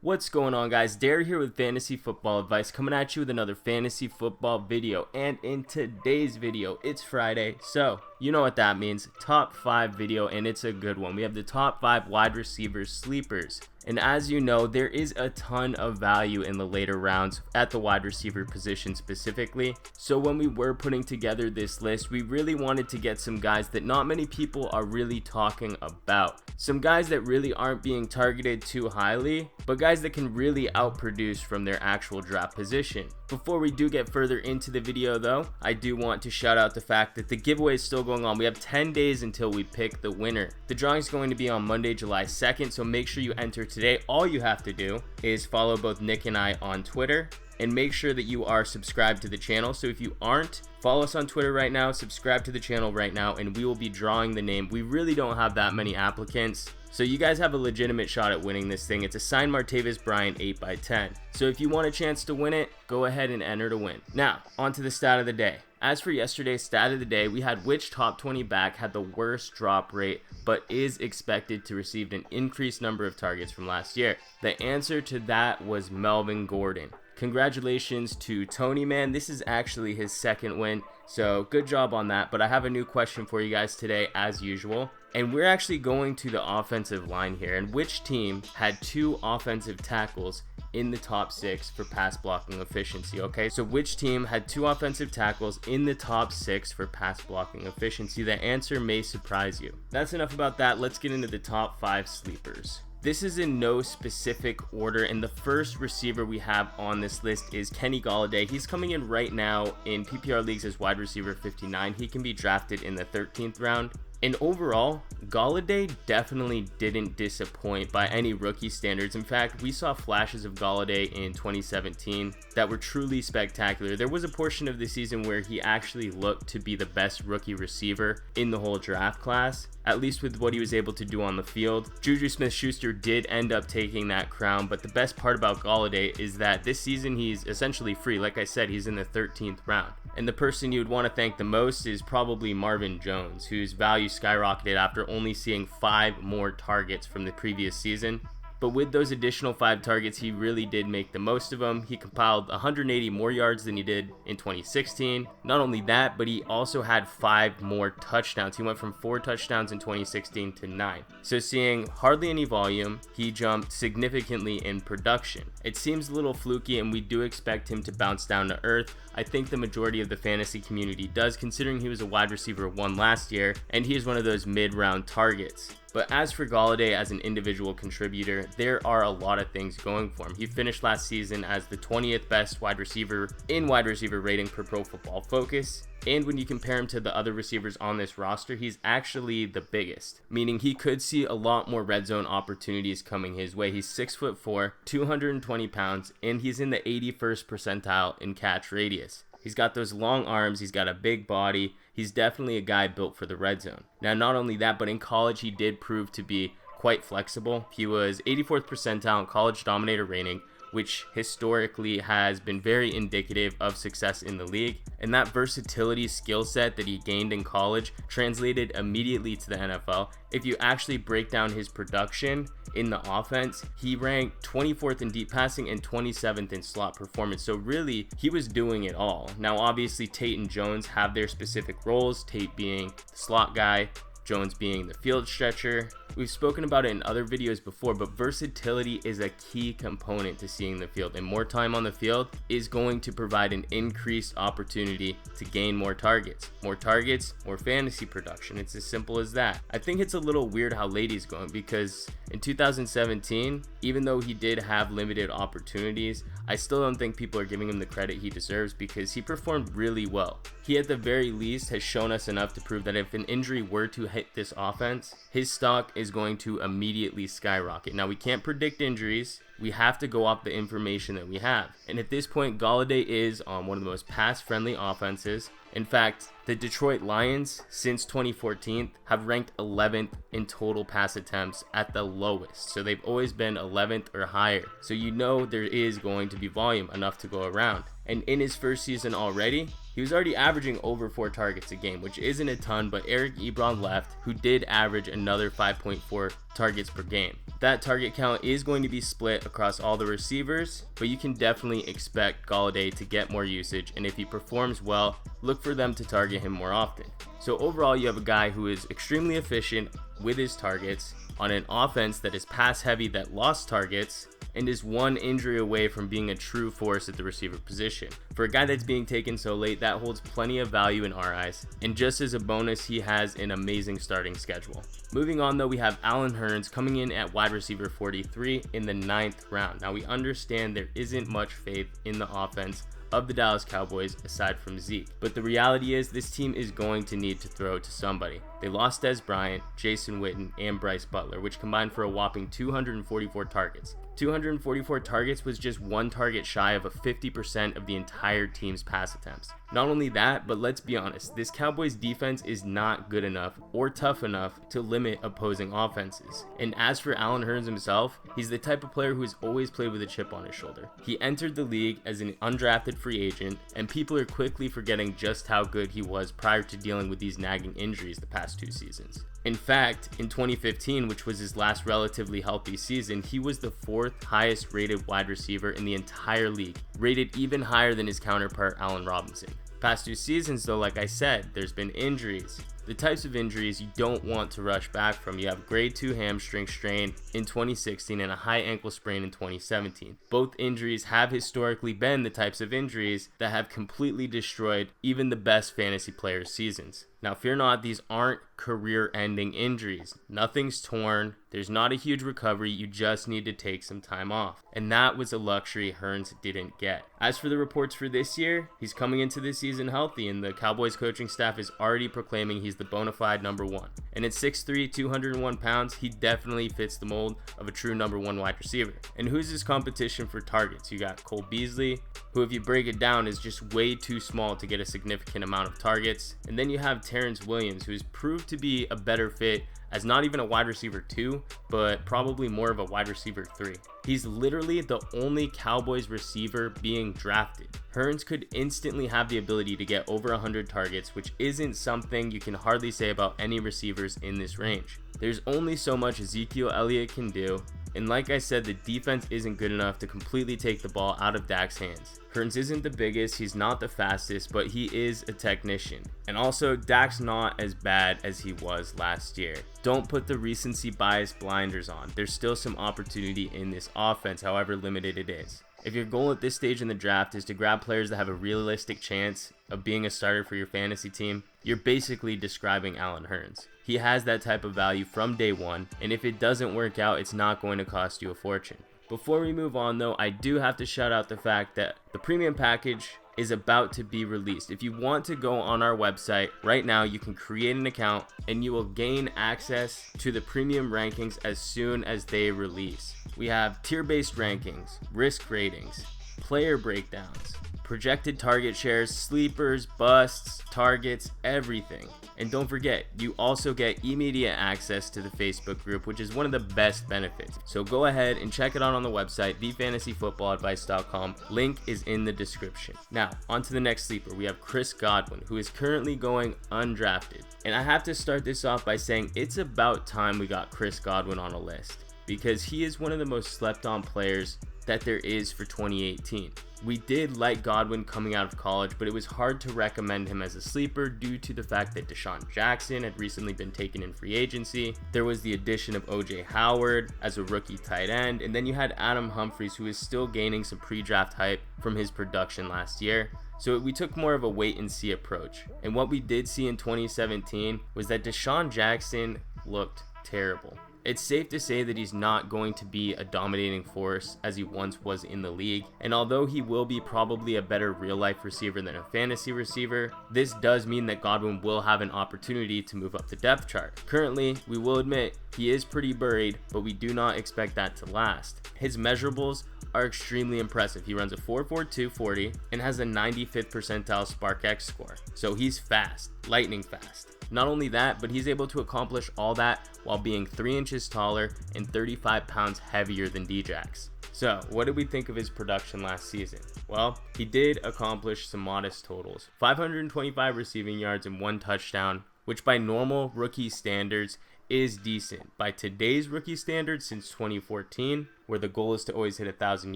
What's going on, guys? Dare here with fantasy football advice, coming at you with another fantasy football video. And in today's video, it's Friday, so you know what that means. Top 5 video, and it's a good one. We have the top 5 wide receiver sleepers. And as you know, there is a ton of value in the later rounds at the wide receiver position specifically. So when we were putting together this list, we really wanted to get some guys that not many people are really talking about. Some guys that really aren't being targeted too highly, but guys that can really outproduce from their actual draft position. Before we do get further into the video though, I do want to shout out the fact that the giveaway is still going on. We have 10 days until we pick the winner. The drawing is going to be on Monday, July 2nd, so make sure you enter today. All you have to do is follow both Nick and I on Twitter, and make sure that you are subscribed to the channel. So if you aren't, follow us on Twitter right now, subscribe to the channel right now, and we will be drawing the name. We really don't have that many applicants, so you guys have a legitimate shot at winning this thing. It's a signed Martavis Bryant 8x10. So if you want a chance to win it, go ahead and enter to win. Now, on to the stat of the day. As for yesterday's stat of the day, we had which top 20 back had the worst drop rate but is expected to receive an increased number of targets from last year. The answer to that was Melvin Gordon. Congratulations to Tony, man. This is actually his second win, so good job on that. But I have a new question for you guys today, as usual. And we're actually going to the offensive line here. And which team had 2 offensive tackles in the top 6 for pass blocking efficiency? Okay, so which team had 2 offensive tackles in the top 6 for pass blocking efficiency? The answer may surprise you. That's enough about that. Let's get into the top 5 sleepers. This is in no specific order, and the first receiver we have on this list is Kenny Golladay. He's coming in right now in PPR leagues as wide receiver 59. He can be drafted in the 13th round. And overall, Golladay definitely didn't disappoint by any rookie standards. In fact, we saw flashes of Golladay in 2017 that were truly spectacular. There was a portion of the season where he actually looked to be the best rookie receiver in the whole draft class, at least with what he was able to do on the field. Juju Smith-Schuster did end up taking that crown, but the best part about Golladay is that this season he's essentially free. Like I said, he's in the 13th round. And the person you'd want to thank the most is probably Marvin Jones, whose value skyrocketed after only seeing 5 more targets from the previous season. But with those additional 5 targets, he really did make the most of them. He compiled 180 more yards than he did in 2016. Not only that, but he also had 5 more touchdowns. He went from 4 touchdowns in 2016 to 9. So seeing hardly any volume, he jumped significantly in production. It seems a little fluky, and we do expect him to bounce down to earth. I think the majority of the fantasy community does, considering he was a wide receiver 1 last year, and he is one of those mid-round targets. But as for Golladay as an individual contributor, there are a lot of things going for him. He finished last season as the 20th best wide receiver in wide receiver rating per Pro Football Focus. And when you compare him to the other receivers on this roster, he's actually the biggest, meaning he could see a lot more red zone opportunities coming his way. He's 6'4", 220 pounds, and he's in the 81st percentile in catch radius. He's got those long arms, he's got a big body, he's definitely a guy built for the red zone. Now, not only that, but in college he did prove to be quite flexible. He was 84th percentile in college dominator rating, which historically has been very indicative of success in the league. And that versatility skill set that he gained in college translated immediately to the NFL. If you actually break down his production in the offense, he ranked 24th in deep passing and 27th in slot performance. So really, he was doing it all. Now, obviously, Tate and Jones have their specific roles, Tate being the slot guy, Jones being the field stretcher. We've spoken about it in other videos before, but versatility is a key component to seeing the field, and more time on the field is going to provide an increased opportunity to gain more targets. More targets, more fantasy production. It's as simple as that. I think it's a little weird how late he's going, because in 2017, even though he did have limited opportunities, I still don't think people are giving him the credit he deserves, because he performed really well. He at the very least has shown us enough to prove that if an injury were to hit this offense, his stock is going to immediately skyrocket. Now, we can't predict injuries. We have to go off the information that we have. And at this point, Golladay is on one of the most pass-friendly offenses. In fact, The Detroit Lions, since 2014, have ranked 11th in total pass attempts at the lowest. So they've always been 11th or higher. So you know there is going to be volume enough to go around. And in his first season already, he was already averaging over 4 targets a game, which isn't a ton, but Eric Ebron left, who did average another 5.4 targets per game. That target count is going to be split across all the receivers, but you can definitely expect Golladay to get more usage, and if he performs well, look for them to target him more often. So overall, you have a guy who is extremely efficient with his targets on an offense that is pass heavy that lost targets and is one injury away from being a true force at the receiver position. For a guy that's being taken so late, that holds plenty of value in our eyes, and just as a bonus, he has an amazing starting schedule. Moving on though, we have Allen Hurns coming in at wide receiver 43 in the 9th round. Now we understand there isn't much faith in the offense of the Dallas Cowboys aside from Zeke, but the reality is this team is going to need to throw to somebody. They lost Dez Bryant, Jason Witten, and Bryce Butler, which combined for a whopping 244 targets. 244 targets was just 1 target shy of a 50% of the entire team's pass attempts. Not only that, but let's be honest, this Cowboys defense is not good enough or tough enough to limit opposing offenses. And as for Allen Hurns himself, he's the type of player who has always played with a chip on his shoulder. He entered the league as an undrafted free agent, and people are quickly forgetting just how good he was prior to dealing with these nagging injuries the past 2 seasons. In fact, in 2015, which was his last relatively healthy season, he was the 4th highest rated wide receiver in the entire league, rated even higher than his counterpart Allen Robinson. Past 2 seasons though, like I said, there's been injuries. The types of injuries you don't want to rush back from. You have grade 2 hamstring strain in 2016 and a high ankle sprain in 2017. Both injuries have historically been the types of injuries that have completely destroyed even the best fantasy players' seasons. Now fear not, these aren't career-ending injuries. Nothing's torn, there's not a huge recovery, you just need to take some time off. And that was a luxury Hurns didn't get. As for the reports for this year, he's coming into this season healthy, and the Cowboys coaching staff is already proclaiming he's the bona fide number 1. And at 6'3", 201 pounds, he definitely fits the mold of a true number 1 wide receiver. And who's his competition for targets? You got Cole Beasley, who if you break it down is just way too small to get a significant amount of targets. And then you have Terrence Williams, who's proved to be a better fit as not even a wide receiver 2, but probably more of a wide receiver 3. He's literally the only Cowboys receiver being drafted. Hurns could instantly have the ability to get over 100 targets, which isn't something you can hardly say about any receivers in this range. There's only so much Ezekiel Elliott can do, and like I said, the defense isn't good enough to completely take the ball out of Dak's hands. Hurns isn't the biggest, he's not the fastest, but he is a technician. And also, Dak's not as bad as he was last year. Don't put the recency bias blinders on. There's still some opportunity in this offense, however limited it is. If your goal at this stage in the draft is to grab players that have a realistic chance of being a starter for your fantasy team, you're basically describing Allen Hurns. He has that type of value from day one, and if it doesn't work out, it's not going to cost you a fortune. Before we move on though, I do have to shout out the fact that the premium package is about to be released. If you want to go on our website right now, you can create an account and you will gain access to the premium rankings as soon as they release. We have tier-based rankings, risk ratings, player breakdowns, projected target shares, sleepers, busts, targets, everything. And don't forget, you also get immediate access to the Facebook group, which is one of the best benefits. So go ahead and check it out on the website, thefantasyfootballadvice.com. Link is in the description. Now, on to the next sleeper. We have Chris Godwin, who is currently going undrafted. And I have to start this off by saying it's about time we got Chris Godwin on a list, because he is one of the most slept on players that there is for 2018. We did like Godwin coming out of college, but it was hard to recommend him as a sleeper due to the fact that Deshaun Jackson had recently been taken in free agency. There was the addition of OJ Howard as a rookie tight end, and then you had Adam Humphries, who is still gaining some pre-draft hype from his production last year. So we took more of a wait and see approach. And what we did see in 2017 was that Deshaun Jackson looked terrible. It's safe to say that he's not going to be a dominating force as he once was in the league, and although he will be probably a better real-life receiver than a fantasy receiver, this does mean that Godwin will have an opportunity to move up the depth chart. Currently, we will admit he is pretty buried, but we do not expect that to last. His measurables are extremely impressive. He runs a 4.42 40 and has a 95th percentile SparkX score. So he's fast, lightning fast. Not only that, but he's able to accomplish all that while being 3 inches taller and 35 pounds heavier than Djax. So what did we think of his production last season? Well, he did accomplish some modest totals. 525 receiving yards and 1 touchdown, which by normal rookie standards is decent. By today's rookie standards, since 2014, where the goal is to always hit 1,000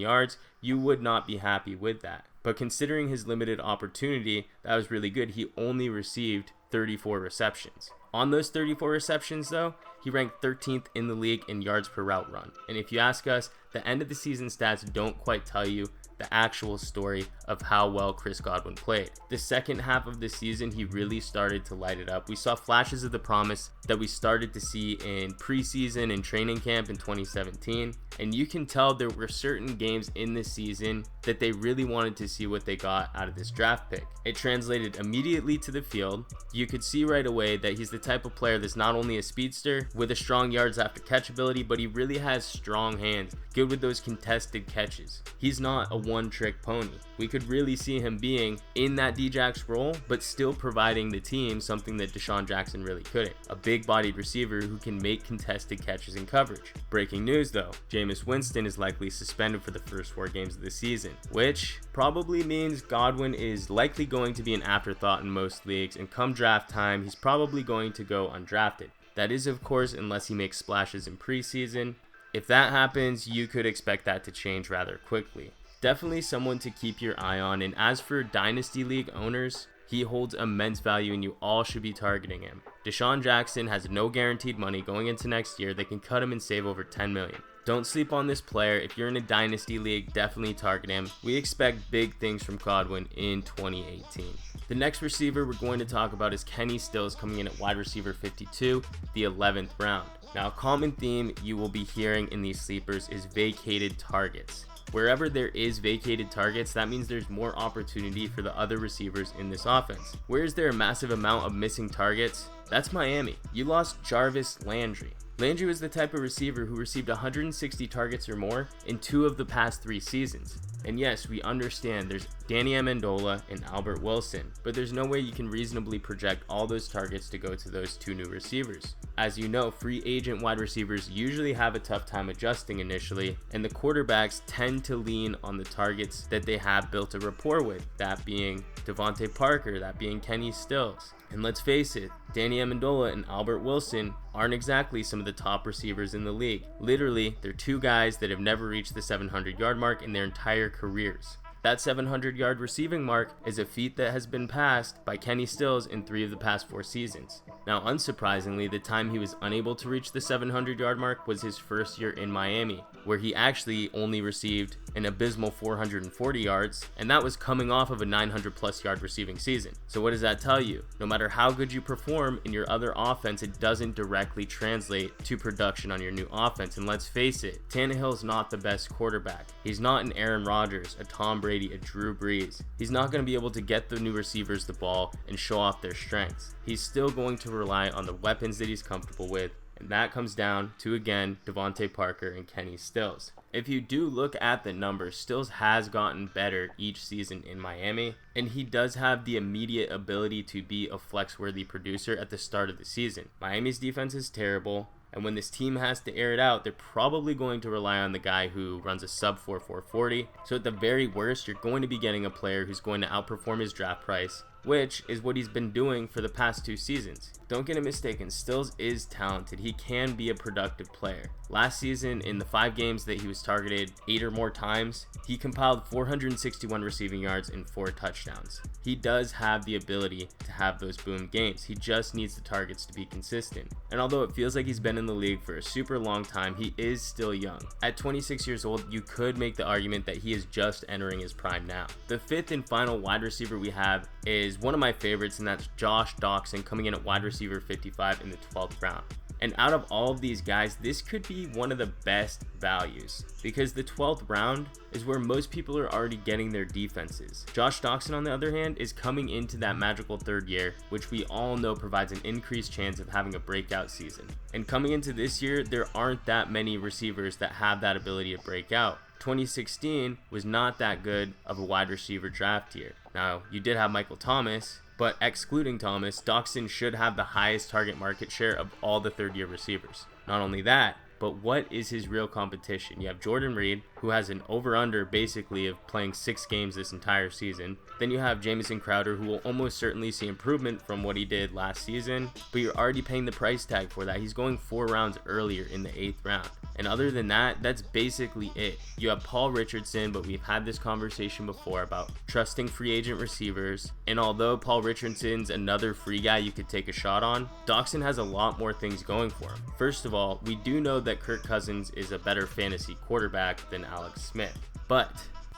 yards, you would not be happy with that. But considering his limited opportunity, that was really good. He only received 34 receptions. On those 34 receptions though, he ranked 13th in the league in yards per route run. And if you ask us, the end of the season stats don't quite tell you the actual story of how well Chris Godwin played. The second half of the season, he really started to light it up. We saw flashes of the promise that we started to see in preseason and training camp in 2017. And you can tell there were certain games in this season that they really wanted to see what they got out of this draft pick. It translated immediately to the field. You could see right away that he's the type of player that's not only a speedster with a strong yards after catch ability, but he really has strong hands, good with those contested catches. He's not a one-trick pony. We could really see him being in that Djax role, but still providing the team something that Deshaun Jackson really couldn't. A big-bodied receiver who can make contested catches in coverage. Breaking news though, Jameis Winston is likely suspended for the first 4 games of the season, which probably means Godwin is likely going to be an afterthought in most leagues, and come draft time, he's probably going to go undrafted. That is, of course, unless he makes splashes in preseason. If that happens, you could expect that to change rather quickly. Definitely someone to keep your eye on, and as for Dynasty League owners, he holds immense value and you all should be targeting him. Deshaun Jackson has no guaranteed money going into next year. They can cut him and save over $10 million. Don't sleep on this player. If you're in a Dynasty League, definitely target him. We expect big things from Godwin in 2018. The next receiver we're going to talk about is Kenny Stills, coming in at wide receiver 52, the 11th round. Now, a common theme you will be hearing in these sleepers is vacated targets. Wherever there is vacated targets, that means there's more opportunity for the other receivers in this offense. Where is there a massive amount of missing targets? That's Miami. You lost Jarvis Landry. Landry was the type of receiver who received 160 targets or more in 2 of the past 3 seasons. And yes, we understand there's Danny Amendola and Albert Wilson, but there's no way you can reasonably project all those targets to go to those 2 new receivers. As you know, free agent wide receivers usually have a tough time adjusting initially, and the quarterbacks tend to lean on the targets that they have built a rapport with, that being Devontae Parker, that being Kenny Stills. And let's face it, Danny Amendola and Albert Wilson aren't exactly some of the top receivers in the league. Literally, they're 2 guys that have never reached the 700-yard mark in their entire careers. That 700-yard receiving mark is a feat that has been passed by Kenny Stills in 3 of the past 4 seasons. Now, unsurprisingly, the time he was unable to reach the 700-yard mark was his first year in Miami, where he actually only received an abysmal 440 yards, and that was coming off of a 900-plus yard receiving season. So what does that tell you? No matter how good you perform in your other offense, it doesn't directly translate to production on your new offense. And let's face it, Tannehill's not the best quarterback. He's not an Aaron Rodgers, a Tom Brady, a Drew Brees. He's not going to be able to get the new receivers the ball and show off their strengths. He's still going to rely on the weapons that he's comfortable with, and that comes down to, again, Devontae Parker and Kenny Stills. If you do look at the numbers, Stills has gotten better each season in Miami, and he does have the immediate ability to be a flex-worthy producer at the start of the season. Miami's defense is terrible, and when this team has to air it out, they're probably going to rely on the guy who runs a sub 4.40. So at the very worst, you're going to be getting a player who's going to outperform his draft price, which is what he's been doing for the past 2 seasons. Don't get it mistaken, Stills is talented. He can be a productive player. Last season, in the 5 games that he was targeted 8 or more times, he compiled 461 receiving yards and 4 touchdowns. He does have the ability to have those boom games. He just needs the targets to be consistent. And although it feels like he's been in the league for a super long time, he is still young. At 26 years old, you could make the argument that he is just entering his prime now. The 5th and final wide receiver we have is one of my favorites, and that's Josh Doctson, coming in at wide receiver 55 in the 12th round. And out of all of these guys, this could be one of the best values, because the 12th round is where most people are already getting their defenses. Josh Doctson, on the other hand, is coming into that magical 3rd year, which we all know provides an increased chance of having a breakout season. And coming into this year, there aren't that many receivers that have that ability to break out. 2016 was not that good of a wide receiver draft year. Now, you did have Michael Thomas, but excluding Thomas, Doxson should have the highest target market share of all the third-year receivers. Not only that, but what is his real competition? You have Jordan Reed, who has an over-under basically of playing 6 games this entire season. Then you have Jamison Crowder, who will almost certainly see improvement from what he did last season, but you're already paying the price tag for that. He's going 4 rounds earlier in the 8th round. And other than that, that's basically it. You have Paul Richardson, but we've had this conversation before about trusting free agent receivers. And although Paul Richardson's another free guy you could take a shot on, Doxson has a lot more things going for him. First of all, we do know that Kirk Cousins is a better fantasy quarterback than Alex Smith, but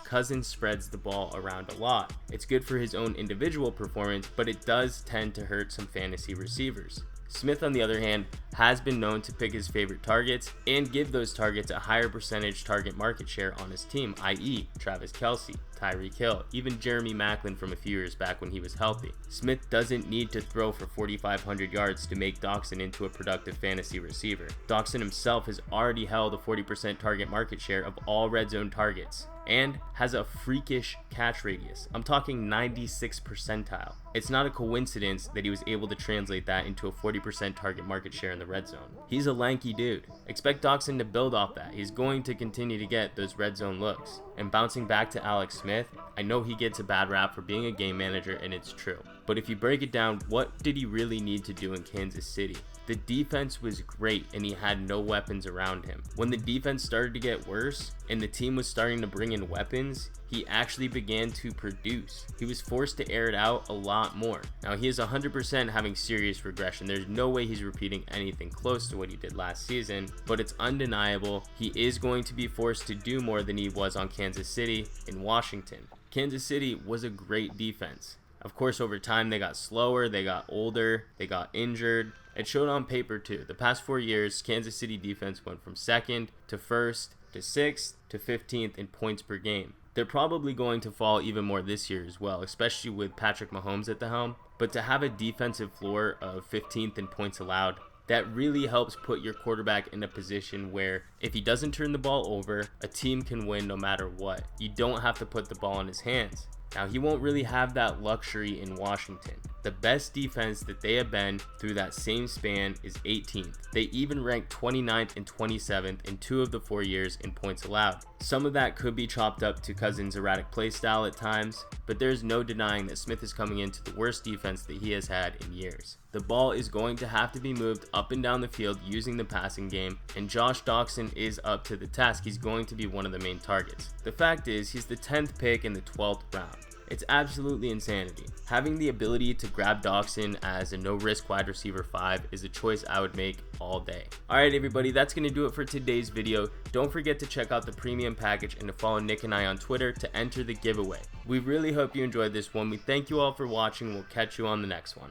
Cousins spreads the ball around a lot. It's good for his own individual performance, but it does tend to hurt some fantasy receivers. Smith, on the other hand, has been known to pick his favorite targets and give those targets a higher percentage target market share on his team, i.e. Travis Kelce, Tyreek Hill, even Jeremy Maclin from a few years back when he was healthy. Smith doesn't need to throw for 4,500 yards to make Doxson into a productive fantasy receiver. Doxson himself has already held a 40% target market share of all red zone targets and has a freakish catch radius. I'm talking 96th percentile. It's not a coincidence that he was able to translate that into a 40% target market share in the red zone. He's a lanky dude. Expect Doxson to build off that. He's going to continue to get those red zone looks. And bouncing back to Alex Smith, I know he gets a bad rap for being a game manager, and it's true. But if you break it down, what did he really need to do in Kansas City? The defense was great and he had no weapons around him. When the defense started to get worse and the team was starting to bring in weapons, he actually began to produce. He was forced to air it out a lot more. Now he is 100% having serious regression. There's no way he's repeating anything close to what he did last season, but it's undeniable he is going to be forced to do more than he was on Kansas City in Washington. Kansas City was a great defense. Of course, over time they got slower, they got older, they got injured. It showed on paper too. The past 4 years, Kansas City defense went from 2nd to 1st to 6th to 15th in points per game. They're probably going to fall even more this year as well, especially with Patrick Mahomes at the helm. But to have a defensive floor of 15th in points allowed, that really helps put your quarterback in a position where if he doesn't turn the ball over, a team can win no matter what. You don't have to put the ball in his hands. Now, he won't really have that luxury in Washington. The best defense that they have been through that same span is 18th. They even ranked 29th and 27th in 2 of the 4 years in points allowed. Some of that could be chopped up to Cousins' erratic play style at times, but there's no denying that Smith is coming into the worst defense that he has had in years. The ball is going to have to be moved up and down the field using the passing game, and Josh Doxson is up to the task. He's going to be one of the main targets. The fact is, he's the 10th pick in the 12th round. It's absolutely insanity. Having the ability to grab Doxson as a no-risk wide receiver 5 is a choice I would make all day. Alright everybody, that's going to do it for today's video. Don't forget to check out the premium package and to follow Nick and I on Twitter to enter the giveaway. We really hope you enjoyed this one. We thank you all for watching. We'll catch you on the next one.